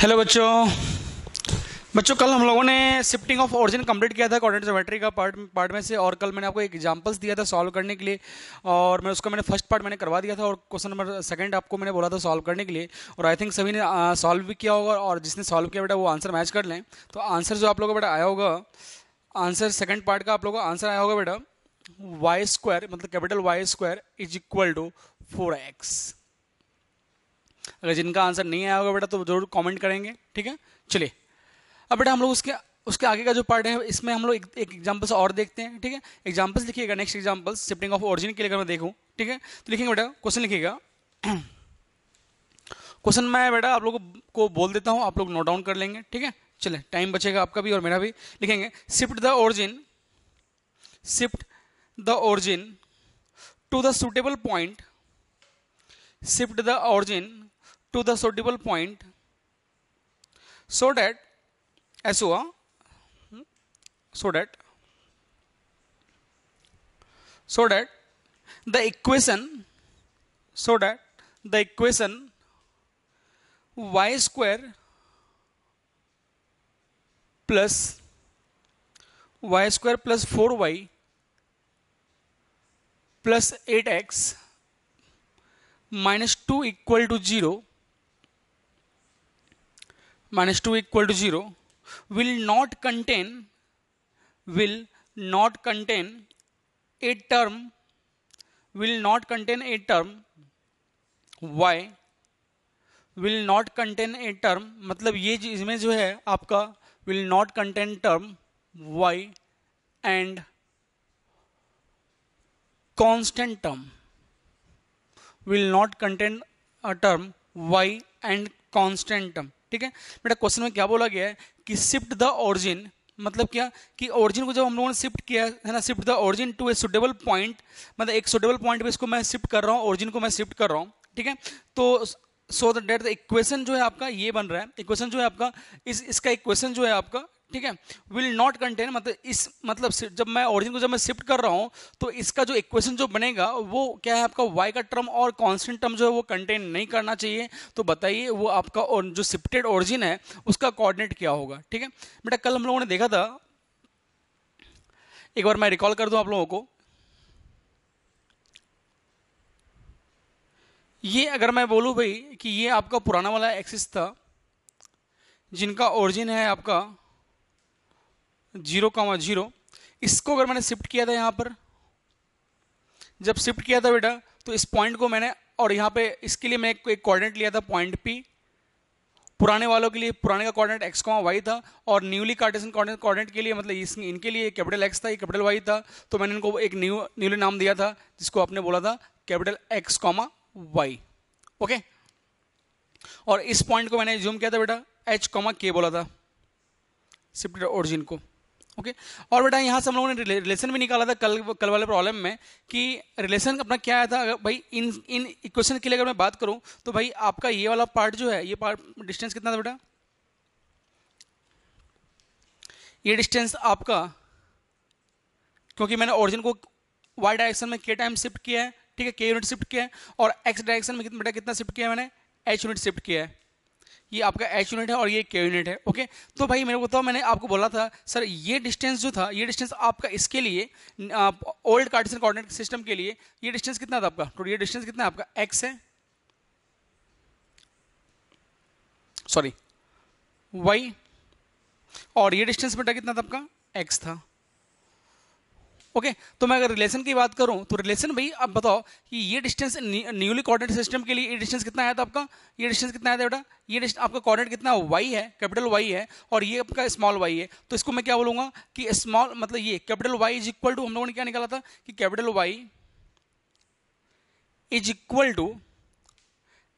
Hello बच्चों। कल हम लोगों ने शिफ्टिंग ऑफ ओरिजिन कंप्लीट किया था कोऑर्डिनेट ज्योमेट्री का पार्ट में से, और कल मैंने आपको एक एग्जांपल्स दिया था सॉल्व करने के लिए, और मैंने फर्स्ट पार्ट मैंने करवा दिया था, और क्वेश्चन नंबर सेकंड आपको मैंने बोला था सॉल्व करने के लिए, और आई थिंक सभी ने सॉल्व भी किया होगा, और जिसने सॉल्व किया बेटा वो आंसर मैच कर लें। तो आंसर जो आप लोगों को बेटा आया होगा, आंसर सेकेंड पार्ट का आप लोगों को आंसर आया होगा बेटा वाई स्क्वायर, मतलब capital Y square is equal to 4x। अगर जिनका आंसर नहीं आया होगा बेटा तो जरूर कमेंट करेंगे, ठीक है। चलिए अब बेटा हम लोग उसके उसके आगे का जो पार्ट है इसमें हम लोग एक एग्जांपल्स और देखते हैं, ठीक है। एग्जांपल्स लिखिएगा, next examples shifting of origin के लिए अगर मैं देखूं, ठीक है, तो लिखेंगे बेटा, क्वेश्चन लिखिएगा। क्वेश्चन मैं बेटा आप लोगों को बोल देता हूं, आप लोग नोट डाउन कर लेंगे, ठीक है। चले, टाइम बचेगा आपका भी और मेरा भी। लिखेंगे shift the origin to the suitable point, shift the origin to the suitable point so that ऐसा हुआ, so that the equation y square plus 4y plus 8x minus 2 equal to 0 will not contain a term y will not contain a term, मतलब ये इसमें जो है आपका will not contain term y and constant term, will not contain a term y and constant term, ठीक है बेटा। Question में क्या बोला गया है कि शिफ्ट द ओरिजिन, मतलब क्या कि ओरिजिन को जब हम लोगों ने शिफ्ट किया है ना, shift the origin to a suitable point, मतलब एक सुटेबल पॉइंट पे इसको मैं शिफ्ट कर रहा हूँ, ओरिजिन को मैं शिफ्ट कर रहा हूँ, ठीक है। तो सो दैट द इक्वेशन जो है आपका ये बन रहा है, इक्वेशन जो है आपका इसका इक्वेशन जो है आपका, ठीक है, विल नॉट कंटेन, मतलब जब मैं ओरिजिन को जब मैं शिफ्ट कर रहा हूं तो इसका जो इक्वेशन जो बनेगा वो क्या है आपका y का टर्म और कांस्टेंट टर्म जो है वो कंटेन नहीं करना चाहिए। तो बताइए वो आपका जो शिफ्टेड ओरिजिन है उसका कोऑर्डिनेट क्या होगा, ठीक है बेटा। कल हम लोगों ने देखा था, एक बार मैं रिकॉल कर दूं आप लोगों को, ये अगर मैं बोलूं भाई कि ये आपका पुराना वाला एक्सिस था जिनका ओरिजिन है आपका 0,0, इसको अगर मैंने शिफ्ट किया था, यहां पर जब शिफ्ट किया था बेटा तो इस पॉइंट को मैंने, और यहां पे इसके लिए मैं एक कोऑर्डिनेट लिया था पॉइंट P, पुराने वालों के लिए पुराने का कोऑर्डिनेट x, y था, और न्यूली कार्टेशियन कोऑर्डिनेट के लिए मतलब इनके लिए कैपिटल X था, ये कैपिटल Y था, तो मैंने इनको एक न्यूली नाम दिया था जिसको आपने बोला था कैपिटल X, Y, ओके। और इस पॉइंट को मैंने जूम किया था बेटा H, K बोला था शिफ्टेड ओरिजिन को, ओके। और बेटा यहाँ से हम लोगों ने रिलेशन भी निकाला था कल वाले प्रॉब्लम में, कि रिलेशन अपना क्या आया था। अगर भाई इन इक्वेशन के लिए अगर मैं बात करूं तो भाई आपका ये वाला पार्ट जो है, ये पार्ट डिस्टेंस कितना था बेटा, ये डिस्टेंस आपका, क्योंकि मैंने ओरिजिन को y डायरेक्शन में k टाइम शिफ्ट किया है, ठीक है, k यूनिट शिफ्ट किया है, और x डायरेक्शन में बेटा कितना शिफ्ट किया है मैंने, h यूनिट शिफ्ट किया है। ये आपका h यूनिट है और ये k यूनिट है, ओके। तो भाई मेरे को बताओ, मैंने आपको बोला था सर ये डिस्टेंस जो था, ये डिस्टेंस आपका इसके लिए ओल्ड कार्टेशियन कोऑर्डिनेट सिस्टम के लिए ये डिस्टेंस कितना था आपका, तो ये डिस्टेंस कितना है आपका x है, सॉरी y, और ये डिस्टेंस बेटा कितना था आपका x था, ओके। तो मैं अगर रिलेशन की बात करूं तो रिलेशन भाई अब बताओ कि ये डिस्टेंस न्यूली कोऑर्डिनेट सिस्टम के लिए ये डिस्टेंस कितना आया था आपका, ये डिस्टेंस कितना आया था बेटा, ये आपका कोऑर्डिनेट कितना y है, कैपिटल Y है, और ये आपका स्मॉल y है। तो इसको मैं क्या बोलूंगा कि स्मॉल, मतलब ये capital Y is equal to, हम लोगों ने क्या निकाला था कि capital Y is equal to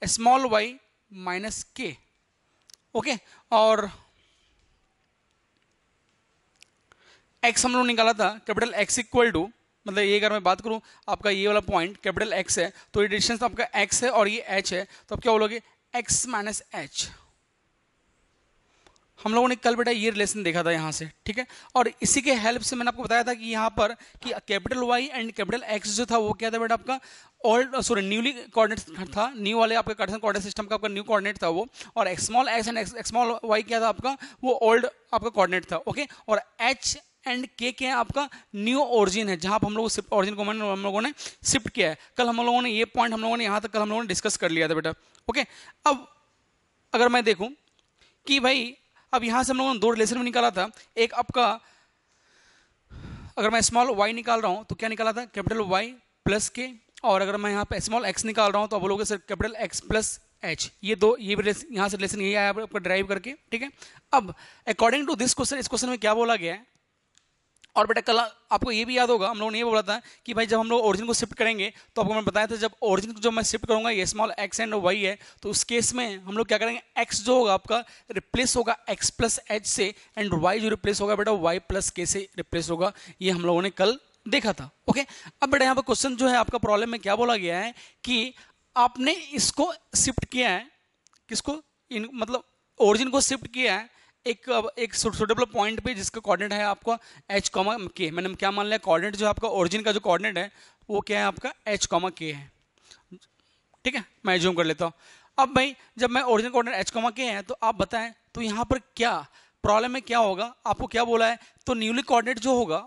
small y minus k, okay. और x हम लोग निकाला था कैपिटल X इक्वल टू, मतलब ये अगर मैं बात करूं आपका ये वाला पॉइंट कैपिटल X है, तो ये डिस्टेंस आपका x है और ये h है, तो आप क्या बोलोगे x माइनस h। हम लोगों ने कल बेटा ये रिलेशन देखा था यहाँ से, ठीक है। और इसी के हेल्प से मैंने आपको बताया था कि यहाँ पर कि capital Y and capital X जो था वो क्या था बेटा आपका ओल्ड न्यूली कोऑर्डिनेट था, न्यू वाले आपका कार्टेशियन कोऑर्डिनेट सिस्टम का आपका न्यू कोऑर्डिनेट था वो, और small x and small Y क्या था आपका वो ओल्ड आपका कोऑर्डिनेट था, ओके। और एच एंड के क्या है आपका न्यू ओरिजिन है, जहां पर हम लोग शिफ्ट ओरिजिन को हम लोगों ने शिफ्ट किया है। कल हम लोगों ने ये पॉइंट हम लोगों ने यहाँ तक कल हम लोगों ने डिस्कस कर लिया था बेटा, ओके। अब अगर मैं देखूं कि भाई अब यहां से हम लोगों ने दो रिलेशन में निकाला था, एक आपका अगर मैं स्मॉल वाई निकाल रहा हूं तो क्या निकाला था कैपिटल वाई प्लस के, और अगर मैं यहाँ पे स्मॉल एक्स निकाल रहा हूं तो आप बोलोगे sir capital x plus H, ये दो ये यहाँ से रिलेशन यही आया आपका ड्राइव करके, ठीक है। अब अकॉर्डिंग टू दिस क्वेश्चन, इस क्वेश्चन में क्या बोला गया है, और बेटा कल आपको ये भी याद होगा हम लोगों ने ये बोला था कि भाई जब हम लोग ओरिजिन को शिफ्ट करेंगे तो आपको मैं बताया था जब ओरिजिन को जब मैं शिफ्ट करूंगा ये स्मॉल एक्स एंड वाई है, तो उस केस में हम लोग क्या करेंगे एक्स जो होगा आपका रिप्लेस होगा एक्स प्लस एच से, एंड वाई जो रिप्लेस होगा बेटा वाई प्लस के से रिप्लेस होगा, ये हम लोगों ने कल देखा था, ओके। अब बेटा यहाँ पर क्वेश्चन जो है आपका प्रॉब्लम में क्या बोला गया है कि आपने इसको शिफ्ट किया है, किसको मतलब ओरिजिन को शिफ्ट किया है एक सुटेबल पॉइंट पे जिसका कोऑर्डिनेट है आपका h कॉमा के, मैंने क्या मान लिया कोऑर्डिनेट जो आपका ओरिजिन का जो कोऑर्डिनेट है वो क्या है आपका h कॉमा के है, ठीक है। मैं जूम कर लेता हूँ। अब भाई जब मैं ओरिजिन कोऑर्डिनेट h कॉमा के है तो आप बताएं तो यहाँ पर क्या प्रॉब्लम में क्या होगा, आपको क्या बोला है, तो न्यूली कोऑर्डिनेट जो होगा,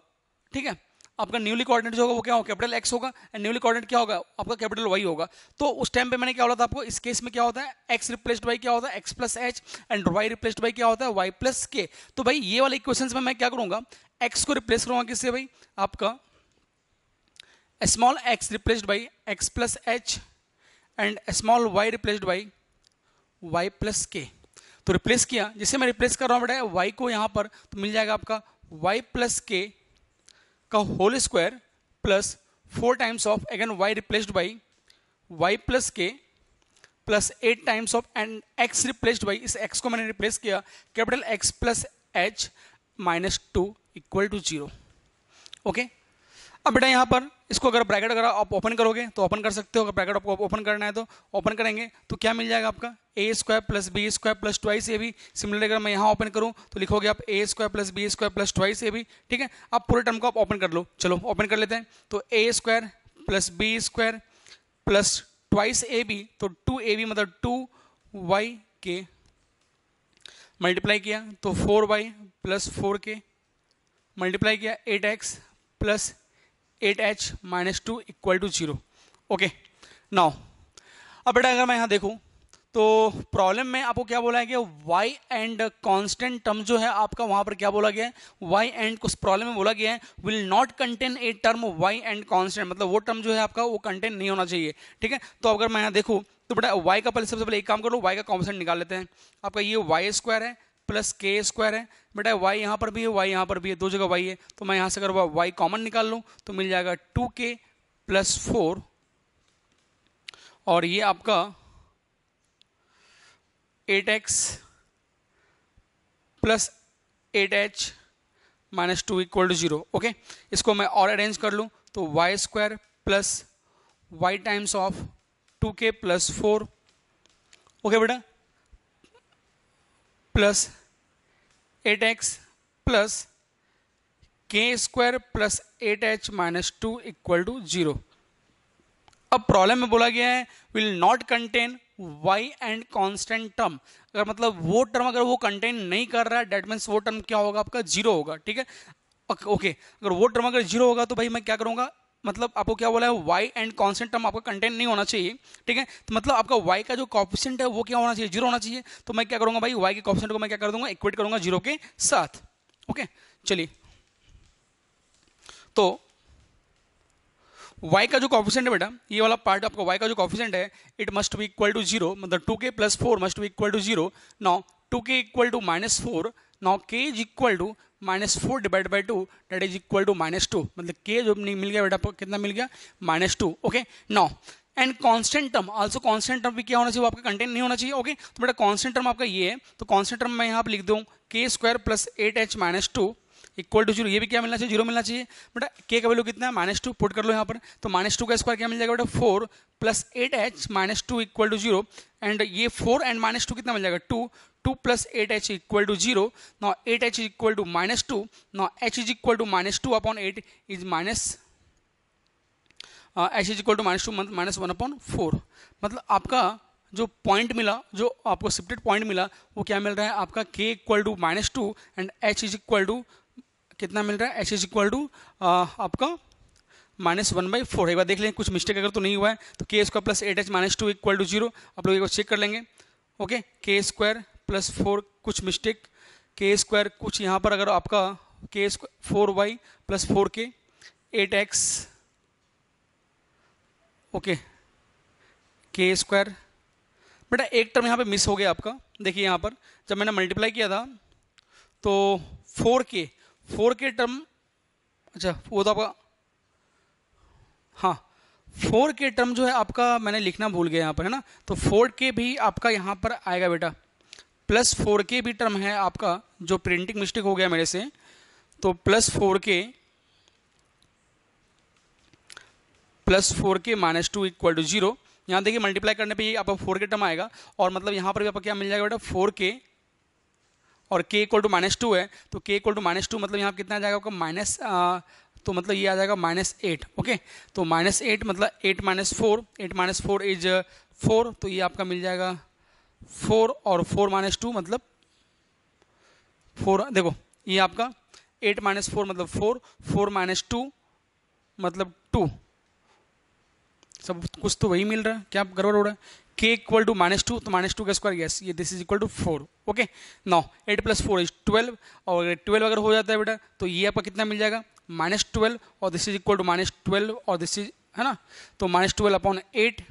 ठीक है, आपका न्यूली कोऑर्डिनेट जो होगा वो क्या होगा कैपिटल एक्स होगा, एंड न्यूली कोऑर्डिनेट क्या होगा आपका कैपिटल वाई होगा। तो उस टाइम पे मैंने क्या बोला था आपको, इस केस में क्या होता है एक्स रिप्लेस्ड बाई क्या होता है X plus H, and Y replaced by क्या होता है वाई प्लस के। तो भाई ये वाले इक्वेशंस में मैं क्या करूंगा, एक्स को रिप्लेस करूंगा किससे भाई आपका small X replaced by X plus H, and small Y replaced by Y plus K. तो रिप्लेस किया, जिससे मैं रिप्लेस कर रहा हूँ बेटा वाई को यहाँ पर, तो मिल जाएगा आपका वाई प्लस के का whole square plus 4 times of again y replaced by y plus K plus 8 times of and x replaced by, इस x को मैंने रिप्लेस किया capital x plus H minus 2 equal to 0, okay. अब बेटा यहाँ पर इसको अगर ब्रैकेट अगर आप ओपन करोगे तो ओपन कर सकते हो, अगर ब्रैकेट आपको ओपन करना है तो ओपन करेंगे तो क्या मिल जाएगा आपका A square plus B square plus twice A B. Similarly अगर मैं यहाँ ओपन करूँ तो लिखोगे आप A square plus B square plus twice A B, ठीक है। आप पूरे टर्म को आप ओपन कर लो, चलो ओपन कर लेते हैं। तो A square plus B square plus twice A B, तो 2ab मतलब 2y के मल्टीप्लाई किया तो 4y प्लस 4k मल्टीप्लाई किया 8x plus 8h minus 2 equal to 0, okay. Now अब बेटा अगर मैं यहाँ देखूँ तो प्रॉब्लम में आपको क्या बोला है कि y एंड कांस्टेंट टर्म जो है आपका वहां पर क्या बोला गया है, y एंड कुछ प्रॉब्लम में बोला गया है will not contain a term y and constant, मतलब वो टर्म जो है आपका वो कंटेन नहीं होना चाहिए, ठीक है। तो अगर मैं यहाँ देखूँ तो बेटा y का सबसे पहले एक काम करो, y का कांस्टेंट निकाल लेते हैं। आपका ये वाई स्क्वायर है प्लस के स्क्वायर है, बेटा y यहाँ पर भी है y यहाँ पर भी है, दो जगह y है, तो मैं यहाँ से अगर y कॉमन निकाल लूँ तो मिल जाएगा 2k प्लस 4, और ये आपका 8x plus 8h minus 2 equal to 0, okay. इसको मैं और अरेंज कर लूँ तो Y square plus Y times of 2k plus 4, okay बेटा, plus 8x plus K square plus 8h minus 2 equal to 0। अब प्रॉब्लम में बोला गया है will not contain y and constant term, अगर मतलब वो टर्म अगर वो कंटेन नहीं कर रहा है डेट मीन्स वो टर्म क्या होगा आपका 0 होगा, ठीक है, ओके। अगर वो टर्म अगर 0 होगा तो भाई मैं क्या करूंगा, मतलब आपको क्या बोला है y एंड कांस्टेंट टर्म आपका कंटेन नहीं होना चाहिए, ठीक है। तो मतलब आपका y का जो कोएफिशिएंट है वो क्या होना चाहिए 0 होना चाहिए, तो मैं क्या करूंगा भाई y के कोएफिशिएंट को मैं क्या कर दूंगा इक्वेट करूंगा 0 के साथ, ओके। चलिए तो y का जो कोएफिशिएंट है बेटा ये वाला पार्ट आपका y का जो कोएफिशिएंट है it must be equal to 0, मतलब 2k plus 4 must be equal to 0। Now 2k equal to minus 4, now k is equal to minus 4 divide by 2 that is equal to minus 2, मतलब k जो मिल गया बेटा आपको कितना मिल गया minus 2, okay. Now and constant term also, constant term भी क्या होना चाहिए वो आपका कंटेंट नहीं होना चाहिए, ओके। तो बेटा कांस्टेंट टर्म आपका ये है, तो कांस्टेंट टर्म मैं यहाँ पे लिख दूँ k square plus 8h minus 2 equal to zero, ये भी क्या मिलना चाहिए, जीरो मिलना चाहिए। बेटा के का वैल्यू कितना है, -2, पुट कर लो यहाँ पर, तो -2 का स्क्वायर क्या मिल जाएगा बेटा 4 plus 8h -2 equal to zero, and ये 4 एंड -2 कितना मिल जाएगा 2, 2 plus 8h equal to zero, now 8h equal to -2, now h is equal to -2 upon 8 is h is equal to -2 -1 upon 4। मतलब आपका जो पॉइंट मिला, जो आपको शिफ्टेड पॉइंट मिला, वो क्या मिल रहा है आपका k equal to -2 and h is equal to कितना मिल रहा है, h इज इक्वल टू आपका -1/4। एक बार देख लेंगे कुछ मिस्टेक अगर तो नहीं हुआ है, तो K square plus 8h -2 equal to zero, आप लोग एक बार चेक कर लेंगे। ओके, के स्क्वायर प्लस 4 कुछ मिस्टेक, के स्क्वायर कुछ यहाँ पर अगर आपका के square 4y plus 4k 8x, okay के स्क्वायर। बेटा एक टर्म यहाँ पे मिस हो गया आपका, देखिए यहाँ पर जब मैंने मल्टीप्लाई किया था तो 4k टर्म, अच्छा वो तो आपका, हाँ 4k टर्म जो है आपका मैंने लिखना भूल गया यहाँ पर, है ना, तो 4k भी आपका यहाँ पर आएगा बेटा, प्लस 4k भी टर्म है आपका, जो प्रिंटिंग मिस्टेक हो गया मेरे से, तो plus 4k -2 equal to zero. यहाँ देखिए मल्टीप्लाई करने पे ये आपका 4k टर्म आएगा, और मतलब यहाँ पर भी आपका क्या मिल जाएगा बेटा 4k, और k इक्वल टू -2 है, तो k इक्वल टू -2 मतलब यहाँ कितना आ जाएगा आपका माइनस, तो मतलब ये आ जाएगा -8। ओके, तो -8 मतलब 8 - 4 इज 4, तो ये आपका मिल जाएगा 4 और 4 -2 मतलब 4, देखो ये आपका 8 - 4 मतलब 4, 4 -2 मतलब 2, सब कुछ तो वही मिल रहा है, क्या गड़बड़ हो रहा है, k इक्वल टू -2, तो -2 का स्क्वायर, यस ये this is equal to 4। Okay, now 8 + 4 is 12, और 12 अगर हो जाता है बेटा तो ये आपका कितना मिल जाएगा -12, और दिस इज इक्वल टू -12, और दिस इज, है ना, तो -12 अपॉन 8,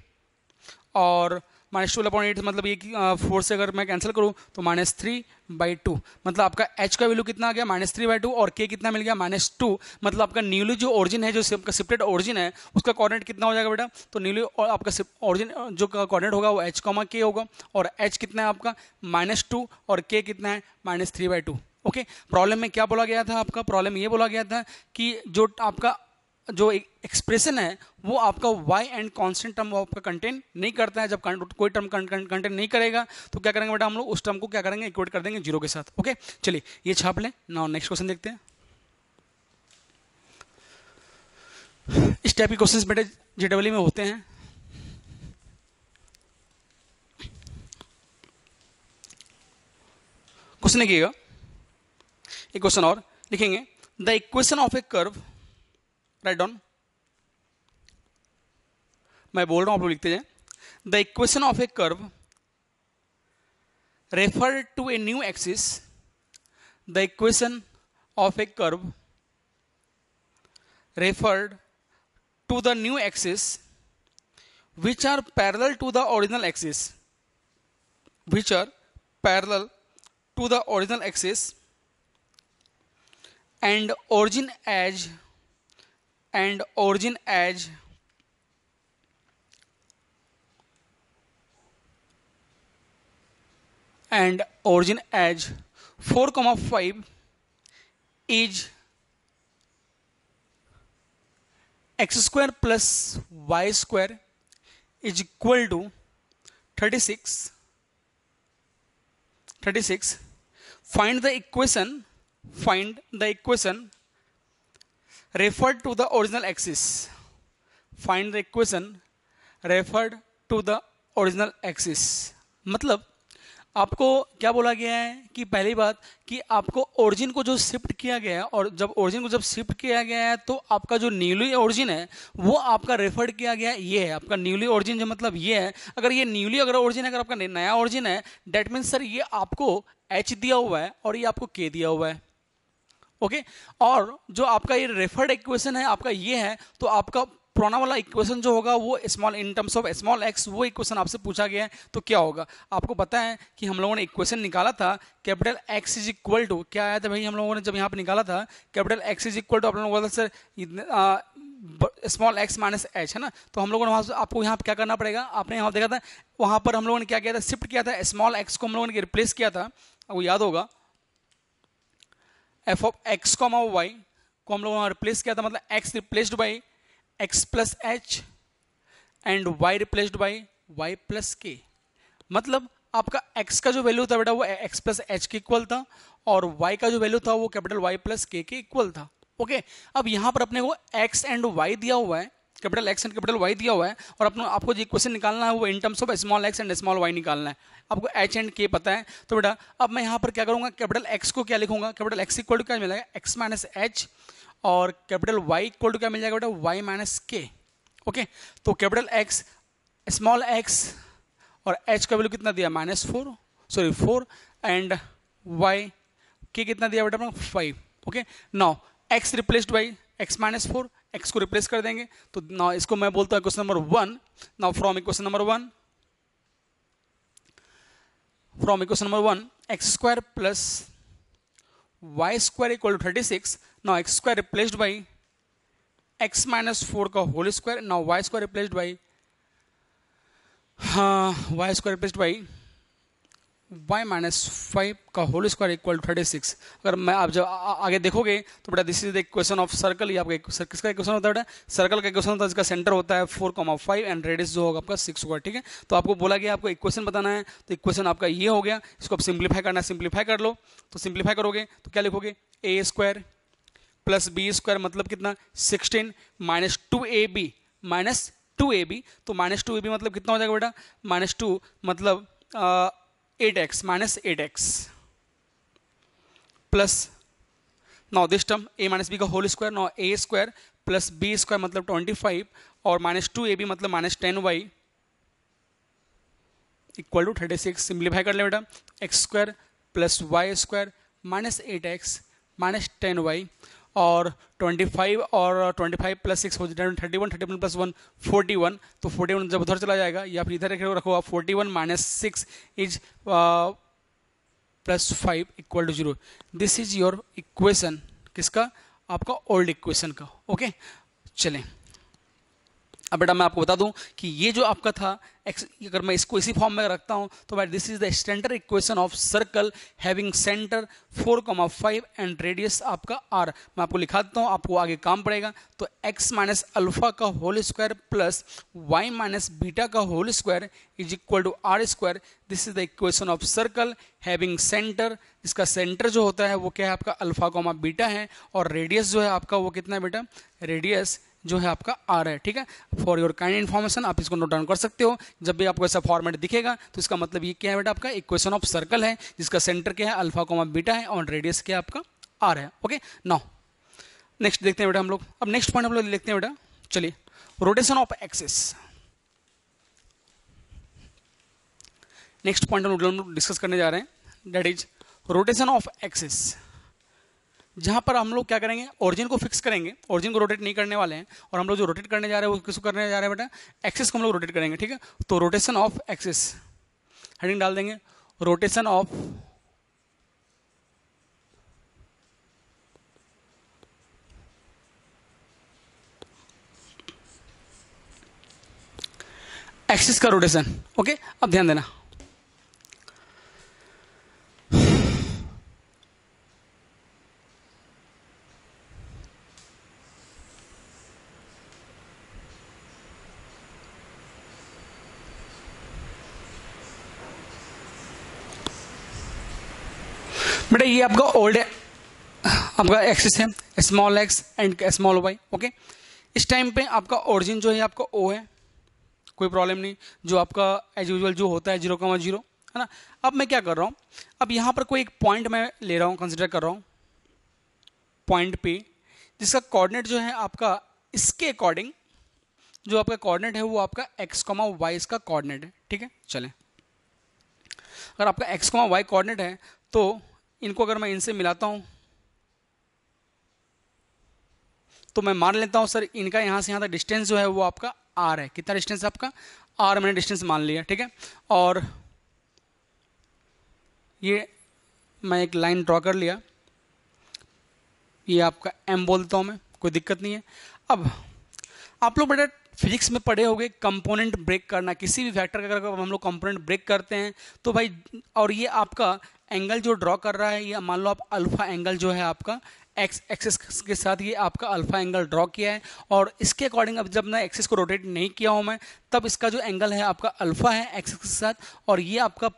और -12 अपॉन 8 मतलब ये 4 से अगर मैं कैंसिल करूँ तो -3/2, मतलब आपका h का वैल्यू कितना आ गया -3/2, और k कितना मिल गया -2, मतलब आपका न्यूली जो ओरिजिन है, जो आपका शिफ्टेड ओरिजिन है, उसका कोऑर्डिनेट कितना हो जाएगा बेटा, तो न्यूली आपका ओरिजिन जो कोऑर्डिनेट होगा वो h, k होगा, और h कितना है आपका -2 और k कितना है -3/2। ओके, प्रॉब्लम में क्या बोला गया था आपका, प्रॉब्लम ये बोला गया था कि जो आपका जो एक्सप्रेशन है वो आपका y एंड कांस्टेंट टर्म आपका कंटेन नहीं करता है। जब कोई टर्म कंटेन नहीं करेगा तो क्या करेंगे बेटा, हम लोग उस टर्म को क्या करेंगे, इक्वेट कर देंगे जीरो के साथ। ओके, चलिए ये छाप लें। नाउ नेक्स्ट क्वेश्चन देखते हैं। इस टाइप के क्वेश्चंस बेटे जेडब्ल्यू में होते हैं। क्वेश्चन लिखिएगा, एक क्वेश्चन और लिखेंगे, the equation of a curve, write down, मैं बोल रहा हूं आप लोग लिखते जाएं। The equation of a curve refer to a new axis, the equation of a curve referred to the new axis which are parallel to the original axis, which are parallel to the original axis and origin as and origin as and origin as 4,5 is x square plus y square is equal to 36. Find the equation referred to the original axis. Find the equation referred to the original axis. मतलब आपको क्या बोला गया है कि पहली बात कि आपको ओरिजिन को जो शिफ्ट किया गया है, और जब ओरिजिन को जब शिफ्ट किया गया है तो आपका जो न्यूली ओरिजिन है वो आपका रेफर्ड किया गया है, ये है आपका न्यूली ओरिजिन, जो मतलब ये है। अगर ये न्यूली अगर ओरिजिन है, अगर आपका नया ओरिजिन है, डेट मीन्स सर ये आपको h दिया हुआ है और ये आपको k दिया हुआ है। ओके, और जो आपका ये रेफर्ड इक्वेशन है आपका ये है, तो आपका पुराना वाला इक्वेशन जो होगा वो small in terms of small x, वो इक्वेशन आपसे पूछा गया है तो क्या होगा। आपको पता है कि हम लोगों ने इक्वेशन निकाला था capital X is equal to, क्या आया था भाई हम लोगों ने जब यहाँ पे निकाला था capital X is equal to, आप लोगों ने बोला sir small X minus H, है ना, तो हम लोगों ने वहाँ आपको यहाँ पे क्या करना पड़ेगा, आपने यहाँ देखा था वहाँ पर हम लोगों ने क्या किया था, शिफ्ट किया था, स्मॉल एक्स को हम लोगों ने रिप्लेस किया था, आपको याद होगा F of X comma Y को हम लोग वहाँ रिप्लेस किया था, मतलब X replaced by X plus H and Y replaced by Y plus K. मतलब आपका x का जो वैल्यू था बेटा वो x प्लस एच के इक्वल था और y का जो वैल्यू था वो कैपिटल Y प्लस के इक्वल था। ओके, अब यहाँ पर अपने को x एंड y दिया हुआ है, capital X and capital Y दिया हुआ है, और अपने आपको जो इक्वेशन निकालना है वो इन terms of small x and small y निकालना है। आपको h एंड k पता है, तो बेटा अब मैं यहाँ पर क्या करूँगा, कैपिटल x को क्या लिखूंगा, कैपिटल x इक्वल टू क्या मिलेगा, x माइनस एच, और कैपिटल Y इक्वल टू क्या मिल जाएगा बेटा, y माइनस के। ओके, तो कैपिटल x स्मॉल x और h का वैल्यू कितना दिया, -4 एंड y के कितना दिया बेटा, 5। Okay, now x replaced by x minus 4, x को रिप्लेस कर देंगे, तो नाउ इसको मैं बोलता हूँ question number 1। Now from equation number 1 x square plus Y square equal to 36। Now x square replaced by x minus 4 का whole square, now y square replaced by Y square replaced by y minus 5 का whole square equal to 36। अगर मैं आप जब आगे देखोगे तो बेटा this is the equation of circle. ये आपका किसका इक्वेशन होता है बेटा, सर्कल का इक्वेशन होता है, जिसका सेंटर होता है 4,5 एंड रेडियस जो होगा आपका 6 होगा। ठीक है, तो आपको बोला गया आपको इक्वेशन बताना है, तो इक्वेशन आपका ये हो गया। इसको आप सिंप्लीफाई करना है, सिंप्लीफाई कर लो। तो सिंप्लीफाई करोगे तो क्या लिखोगे, ए स्क्वायर प्लस बी स्क्वायर मतलब कितना, 16 माइनस 2ab माइनस 2ab, तो माइनस 2ab मतलब कितना हो जाएगा बेटा, -2 मतलब 8x minus 8x plus, now this term a minus B का whole square, now a square plus B square मतलब 25 और -2ab मतलब -10y इक्वल टू 36। सिंप्लीफाई कर ले बेटा, X square plus Y square minus 8x minus 10y और 25 और 25 plus 6 हो जाएगा 31, 31 प्लस 1 41, तो 41 जब उधर चला जाएगा या फिर इधर रखो 41 minus 6 is plus 5 equal to 0। This is your equation, किसका, आपका ओल्ड इक्वेशन का। ओके, चलें अब बेटा मैं आपको बता दूं कि ये जो आपका था एक्स, अगर मैं इसको इसी फॉर्म में रखता हूं तो भाई this is the standard equation of circle having centre 4,5 and radius आपका r। मैं आपको लिखा देता हूं, आपको आगे काम पड़ेगा। तो x माइनस अल्फा का whole square plus y minus beta का whole square is equal to r square. This is the equation of circle having centre, इसका सेंटर जो होता है वो क्या है आपका अल्फा कॉमा बीटा है, और रेडियस जो है आपका वो कितना है बेटा, रेडियस जो है आपका आर है। ठीक है, फॉर योर काइंड इन्फॉर्मेशन आप इसको नोट डाउन कर सकते हो। जब भी आपको ऐसा फॉर्मेट दिखेगा तो इसका मतलब ये क्या है बेटा, आपका इक्वेशन ऑफ सर्कल है जिसका सेंटर क्या है अल्फा कॉमा बीटा है और रेडियस क्या है आपका आर है। ओके, नाउ नेक्स्ट देखते हैं बेटा हम लोग। अब नेक्स्ट पॉइंट हम लोग देखते हैं बेटा, चलिए rotation of axis. Next point हम लोग डिस्कस करने जा रहे हैं, that is rotation of axis, जहां पर हम लोग क्या करेंगे, ओरिजिन को फिक्स करेंगे, ओरिजिन को रोटेट नहीं करने वाले हैं, और हम लोग जो रोटेट करने जा रहे हैं वो किसको करने जा रहे हैं बेटा, एक्सिस को हम लोग रोटेट करेंगे। ठीक है, तो रोटेशन ऑफ एक्सिस हेडिंग डाल देंगे, रोटेशन ऑफ एक्सिस का रोटेशन। ओके, अब ध्यान देना, बेटा ये आपका ओल्ड आपका एक्सिस है, small x and small y. Okay, इस टाइम पे आपका ओरिजिन जो है आपका ओ है, कोई प्रॉब्लम नहीं, जो आपका एज यूजुअल जो होता है 0,0 है ना। अब मैं क्या कर रहा हूँ, अब यहाँ पर कोई एक पॉइंट मैं ले रहा हूँ, कंसिडर कर रहा हूँ पॉइंट पे, जिसका कोऑर्डिनेट जो है आपका इसके अकॉर्डिंग जो आपका कोऑर्डिनेट है वो आपका x, y इसका कोऑर्डिनेट है। ठीक है, चलें, अगर आपका x, y कोऑर्डिनेट है तो इनको अगर मैं इनसे मिलाता हूं तो मैं मान लेता हूं सर इनका यहां से यहां तक डिस्टेंस जो है वो आपका r है। कितना डिस्टेंस है आपका, r मैंने डिस्टेंस मान लिया। ठीक है, और ये मैं एक लाइन ड्रॉ कर लिया, ये आपका m बोलता हूं मैं, कोई दिक्कत नहीं है। अब आप लोग बेटा फिजिक्स में पढ़े होगे कंपोनेंट ब्रेक करना, किसी भी वेक्टर का अगर हम लोग कंपोनेंट ब्रेक करते हैं तो भाई, और ये आपका एंगल जो ड्रॉ कर रहा है, ये मान लो आप अल्फा एंगल जो है आपका एक्स एक्सिस के साथ ये आपका अल्फा एंगल ड्रॉ किया है, और इसके अकॉर्डिंग अब जब मैं एक्सिस को रोटेट नहीं किया हूं मैं, तब इसका जो एंगल है आपका अल्फा है एक्सिस के साथ, और ये आपका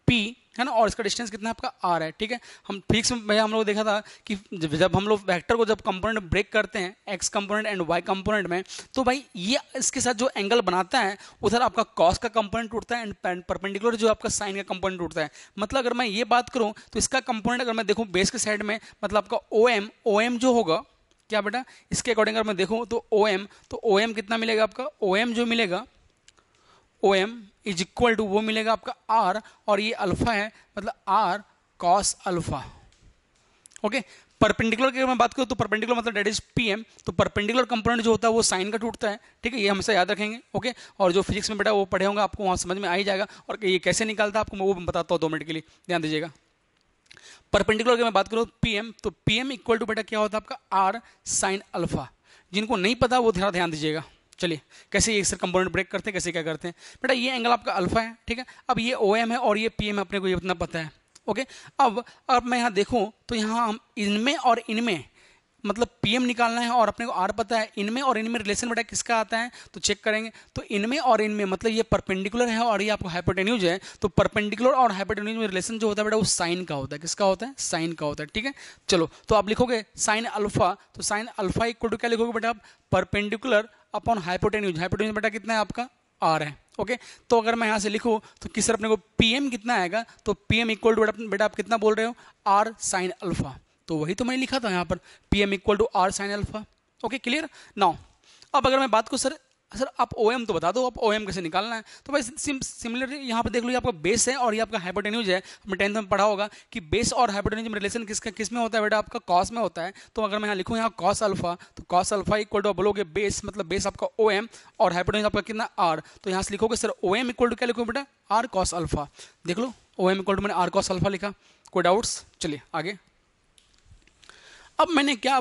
पी है ना, और इसका डिस्टेंस कितना है आपका आर है। ठीक है, हम फिजिक्स में भैया हम लोग देखा था कि जब हम लोग वेक्टर को जब कंपोनेंट ब्रेक करते हैं x component and y component में, तो भाई ये इसके साथ जो एंगल बनाता है उधर आपका कॉस का कंपोनेंट टूटता है एंड परपेंडिकुलर जो आपका साइन का कंपोनेंट टूटता है। मतलब अगर मैं ये बात करूं तो इसका कंपोनेंट अगर मैं देखूं बेस के साइड में, मतलब आपका ओ एम जो होगा क्या बेटा, इसके अकॉर्डिंग अगर मैं देखूं तो ओ एम कितना मिलेगा आपका, ओ एम जो मिलेगा O M is equal to वो मिलेगा आपका आर, और ये अल्फा है मतलब R cos alpha. Okay, perpendicular की अगर मैं बात करूं तो परपेंडिकुलर मतलब डेट इज पी एम, तो परपेंडिकुलर कंपोनेंट जो होता है वो साइन का टूटता है। ठीक है, ये हमेशा याद रखेंगे। ओके, और जो फिजिक्स में बेटा वो पढ़े होंगे आपको वहां समझ में आ ही जाएगा, और ये कैसे निकालता है आपको मैं वो बताता हूँ 2 मिनट के लिए, ध्यान दीजिएगा। परपेंडिकुलर की मैं बात करूँ पी एम, तो पी एम इक्वल टू बेटा क्या होता है आपका आर साइन अल्फा। जिनको नहीं पता वो थोड़ा ध्यान दीजिएगा। चलिए कैसे ये सर कंपोनेंट ब्रेक करते हैं, कैसे क्या करते हैं बेटा, ये एंगल आपका अल्फा है। ठीक है, अब ये ओ एम है और ये पी एम है, अपने को ये उतना पता है। ओके, अब मैं यहाँ देखूँ तो यहाँ हम इनमें और इनमें मतलब पीएम निकालना है, और अपने को आर पता है, इनमें और इनमें रिलेशन बेटा किसका आता है तो चेक करेंगे। तो इनमें और इनमें मतलब ये परपेंडिकुलर है और ये आपको हाइपोटेन्यूज है, तो परपेंडिकुलर और हाइपोटेन्यूज में रिलेशन जो होता है बेटा वो साइन का होता है। किसका होता है, साइन का होता है। ठीक है, चलो तो आप लिखोगे साइन अल्फा, तो साइन अल्फा इक्वल टू क्या लिखोगे बेटा आप, परपेंडिकुलर अपॉन हाइपोटेन्यूज। हाइपोटेन्यूज बेटा कितना है आपका आर है। ओके, तो अगर मैं यहाँ से लिखूँ तो किस अपने को पीएम कितना आएगा, तो पीएम इक्वल टू बेटा आप कितना बोल रहे हो, आर साइन अल्फा। तो वही तो मैंने लिखा था यहाँ पर, PM equal to R sine alpha. Okay, clear now. अब अगर मैं बात को सर आप ओएम तो बता दो, आप ओएम कैसे निकालना है, तो भाई सिमिलरली यहाँ पर देख लो, ये आपका बेस है और ये आपका हाइपोटेन्यूज है। हमने 10th में पढ़ा होगा कि बेस और हाइपोटेन्यूज में रिलेशन किस में होता है बेटा, आपका कॉस में होता है। तो अगर मैं यहाँ लिखूँ यहाँ कॉस अल्फा, तो कॉस अल्फा इक्वल टू बोलोगे बेस, मतलब बेस आपका ओएम और हाइपोटेन्यूज आपका कितना आर, तो यहाँ से लिखोगे सर ओएम इक्वल टू क्या लिखोगे बेटा, आर कॉस अल्फा। देख लो ओएम इक्वल टू मैंने आर कॉस अल्फा लिखा, कोई डाउट्स। चलिए आगे। अब मैंने क्या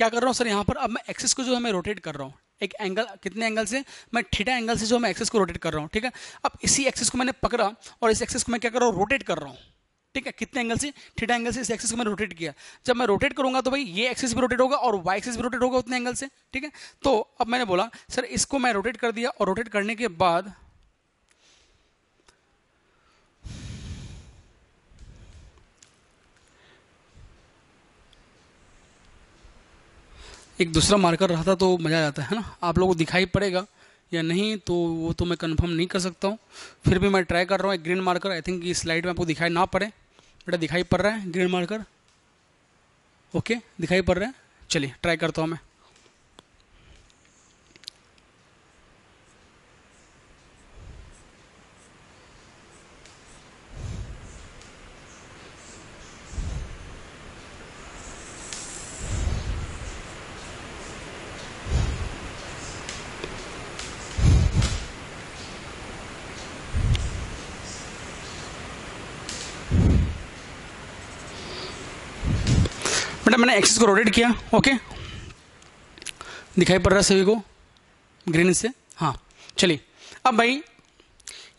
कर रहा हूँ सर यहाँ पर, अब मैं एक्सिस को जो है मैं रोटेट कर रहा हूँ एक एंगल, कितने एंगल से, मैं थीटा एंगल से जो मैं एक्सिस को रोटेट कर रहा हूँ। ठीक है, अब इसी एक्सिस को मैंने पकड़ा और इस एक्सिस को मैं क्या कर रहा हूँ, रोटेट कर रहा हूँ। ठीक है, कितने एंगल से, थीटा एंगल से इस एक्सिस को मैंने रोटेट किया। जब मैं रोटेट करूंगा तो भाई ये एक्सिस भी रोटेट होगा और वाई एक्सिस भी रोटेट होगा उतने एंगल से। ठीक है, तो अब मैंने बोला सर इसको मैं रोटेट कर दिया, और रोटेट करने के बाद एक दूसरा मार्कर रहा था तो मज़ा आ जाता है ना। आप लोगों को दिखाई पड़ेगा या नहीं तो वो तो मैं कंफर्म नहीं कर सकता हूँ, फिर भी मैं ट्राई कर रहा हूँ। एक ग्रीन मार्कर, आई थिंक इस स्लाइड में आपको दिखाई ना पड़े, बेटा दिखाई पड़ रहा है ग्रीन मार्कर, ओके दिखाई पड़ रहा है। चलिए ट्राई करता हूँ मैं। बेटा मैंने एक्सिस को रोटेट किया, ओके दिखाई पड़ रहा है सभी को ग्रीन से, हाँ। चलिए अब भाई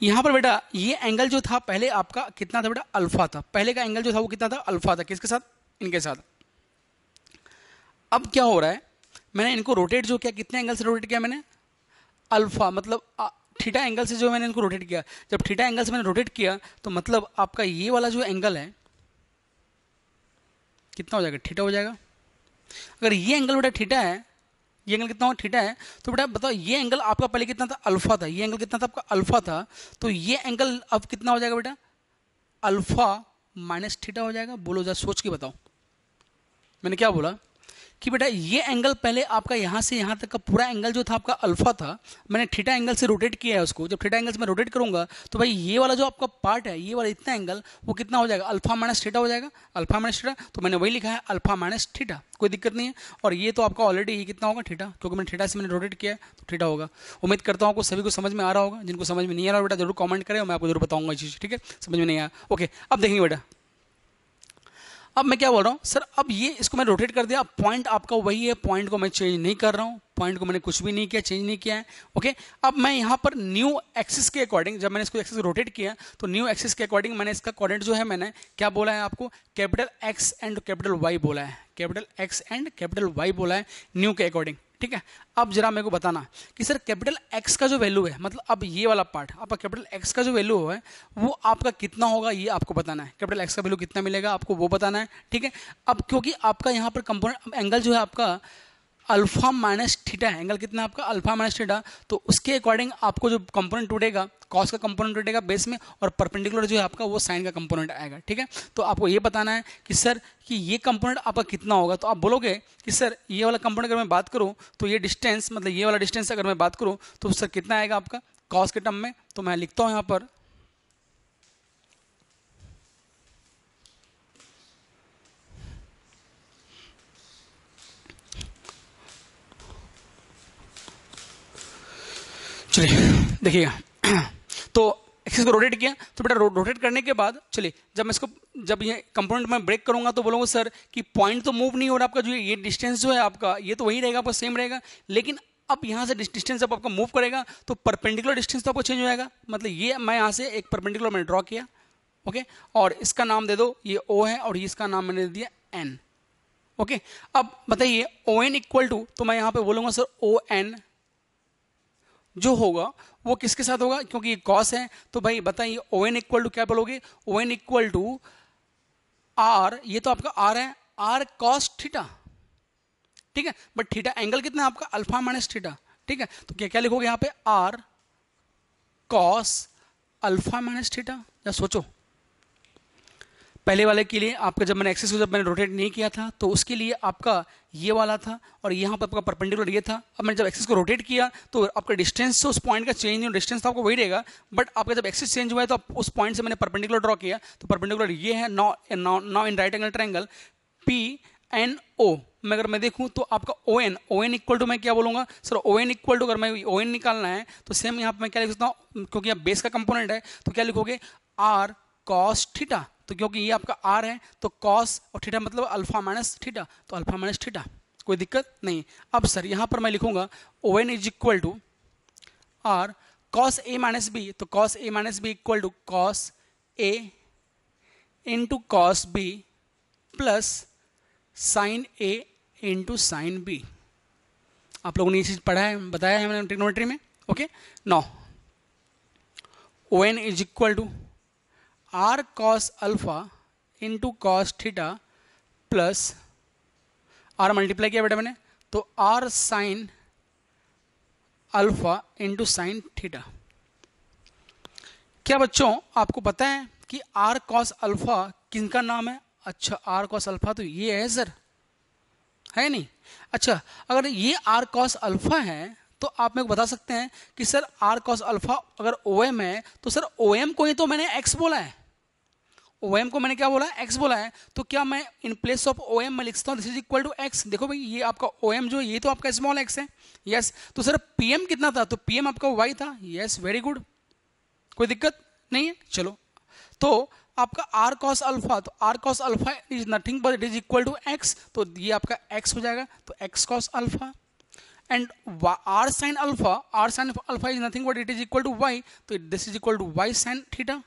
यहाँ पर बेटा ये एंगल जो था पहले आपका कितना था बेटा, अल्फा था। पहले का एंगल जो था वो कितना था, अल्फा था। किसके साथ, इनके साथ। अब क्या हो रहा है, मैंने इनको रोटेट जो किया, कितने एंगल से रोटेट किया मैंने, अल्फा मतलब थीटा एंगल से जो मैंने इनको रोटेट किया। जब थीटा एंगल से मैंने रोटेट किया तो मतलब आपका ये वाला जो एंगल है कितना हो जाएगा, थीटा हो जाएगा। अगर ये एंगल बेटा थीटा है, ये एंगल कितना हो, थीटा है, तो बेटा बताओ ये एंगल आपका पहले कितना था, अल्फा था। ये एंगल कितना था आपका, अल्फा था। तो ये एंगल अब कितना हो जाएगा बेटा, अल्फा माइनस थीटा हो जाएगा। बोलो जरा सोच के बताओ, मैंने क्या बोला कि बेटा ये एंगल पहले आपका यहाँ से यहाँ तक का पूरा एंगल जो था आपका अल्फा था, मैंने थीटा एंगल से रोटेट किया है उसको। जब थीटा एंगल से मैं रोटेट करूंगा तो भाई ये वाला जो आपका पार्ट है, ये वाला इतना एंगल वो कितना हो जाएगा, अल्फा माइनस थीटा हो जाएगा। अल्फा माइनस थीटा, तो मैंने वही लिखा है अल्फा माइनस थीटा, कोई दिक्कत नहीं है। और ये तो आपका ऑलरेडी ये कितना होगा, थीटा, क्योंकि मैंने थीटा से मैंने रोटेट किया है तो थीटा होगा। उम्मीद करता हूँ आपको सभी को समझ में आ रहा होगा। जिनको समझ में नहीं आ रहा बेटा जरूर कमेंट करें, मैं आपको जरूर बताऊंगा ये चीज़। ठीक है, समझ में नहीं आया, ओके। अब देखेंगे बेटा, अब मैं क्या बोल रहा हूँ सर, अब ये इसको मैं रोटेट कर दिया, अब पॉइंट आपका वही है, पॉइंट को मैं चेंज नहीं कर रहा हूँ, पॉइंट को मैंने कुछ भी नहीं किया, चेंज नहीं किया है। ओके, अब मैं यहाँ पर न्यू एक्सिस के अकॉर्डिंग, जब मैंने इसको एक्सिस रोटेट किया तो न्यू एक्सिस के अकॉर्डिंग मैंने इसका कोऑर्डिनेट जो है मैंने क्या बोला है आपको, capital X and capital Y बोला है, capital X and capital Y बोला है न्यू के अकॉर्डिंग। ठीक है, अब जरा मेरे को बताना कि सर कैपिटल एक्स का जो वैल्यू है, मतलब अब ये वाला पार्ट आपका कैपिटल एक्स का जो वैल्यू है वो आपका कितना होगा, ये आपको बताना है। कैपिटल एक्स का वैल्यू कितना मिलेगा आपको वो बताना है। ठीक है, अब क्योंकि आपका यहाँ पर कंपोनेंट एंगल जो है आपका अल्फा माइनस थीटा है, एंगल कितना है आपका अल्फा माइनस थीटा, तो उसके अकॉर्डिंग आपको जो कंपोनेंट टूटेगा, कॉस का कंपोनेंट टूटेगा बेस में, और परपेंडिकुलर जो है आपका वो साइन का कंपोनेंट आएगा। ठीक है, तो आपको ये बताना है कि सर कि ये कंपोनेंट आपका कितना होगा, तो आप बोलोगे कि सर ये वाला कंपोनेंट अगर मैं बात करूँ तो ये डिस्टेंस, मतलब ये वाला डिस्टेंस अगर मैं बात करूँ तो सर कितना आएगा आपका कॉस के टर्म में। तो मैं लिखता हूँ यहाँ पर चलिए देखिएगा तो एक्सिस को रोटेट किया, तो बेटा रोटेट करने के बाद चलिए जब ये कंपोनेंट में ब्रेक करूंगा तो बोलूंगा सर कि पॉइंट तो मूव नहीं हो रहा आपका, जो ये डिस्टेंस जो है आपका ये तो वही रहेगा आपका सेम रहेगा, लेकिन अब यहाँ से डिस्टेंस जब आपका मूव करेगा तो परपेंडिकुलर डिस्टेंस तो आपको चेंज हो जाएगा। मतलब ये मैं यहाँ से एक परपेंडिकुलर मैंने ड्रॉ किया, ओके, और इसका नाम दे दो ये O है और इसका नाम मैंने दे दिया N। ओके, अब बताइए ON इक्वल टू, तो मैं यहाँ पे बोलूंगा सर ON जो होगा वो किसके साथ होगा, क्योंकि ये कॉस है, तो भाई बताइए ON इक्वल टू क्या बोलोगे, ON इक्वल टू R, ये तो आपका R है, R कॉस थीटा। ठीक है, बट थीटा एंगल कितना है आपका अल्फा माइनस थीटा। ठीक है, तो क्या क्या लिखोगे यहाँ पे R cos alpha minus theta. या सोचो पहले वाले के लिए आपका जब मैंने एक्सिस को जब मैंने रोटेट नहीं किया था तो उसके लिए आपका ये वाला था और यहाँ पर आपका परपेंडिकुलर ये था। अब मैंने जब एक्सिस को रोटेट किया तो आपका डिस्टेंस से उस पॉइंट का चेंज नहीं, डिस्टेंस तो आपको वही रहेगा, बट आपका जब एक्सिस चेंज हुआ है तो उस पॉइंट से मैंने परपेंडिकुलर ड्रॉ किया, तो परपेंडिकुलर ये है now in right angle triangle PNO में अगर मैं देखूं तो आपका ON इक्वल टू मैं क्या बोलूंगा सर, ON इक्वल टू अगर मैं ON निकालना है तो सेम यहाँ पर मैं क्या लिख सकता हूँ, क्योंकि आप बेस का कंपोनेंट है तो क्या लिखोगे R cos थीटा, तो क्योंकि ये आपका R है तो cos और थीटा मतलब अल्फा माइनस थीटा, तो अल्फा माइनस थीटा, कोई दिक्कत नहीं। अब सर यहाँ पर मैं लिखूंगा ON is equal to R cos A minus B, तो cos A minus B equal to cos A into cos B plus sine A into sine B। आप लोगों ने ये चीज पढ़ा है, बताया है मैंने ट्रिग्नोमेट्री में। Okay, now ON is equal to R cos alpha into cos theta plus R multiply किया बेटा मैंने, तो R sine alpha into sine theta. क्या बच्चों आपको पता है कि R cos अल्फा किनका नाम है? अच्छा, R cos अल्फा तो ये है सर, है नहीं? अच्छा, अगर ये R cos अल्फा है तो आप मेरे को बता सकते हैं कि सर R cos अल्फा अगर OM है तो सर OM को ही तो मैंने X बोला है, OM को मैंने क्या बोला है? X बोला है, तो क्या मैं इन प्लेस ऑफ OM मैं लिखता हूँ this is equal to X। देखो भाई ये आपका OM जो ये तो आपका स्मॉल x है, यस। तो सर PM कितना था? तो PM आपका Y था, यस, वेरी गुड, कोई दिक्कत नहीं है। चलो, तो आपका R cos अल्फा, तो R cos alpha is nothing but it is equal to X, तो ये आपका X हो जाएगा, तो X cos alpha and R sin alpha is nothing but it is equal to Y, तो this is equal to Y sin theta.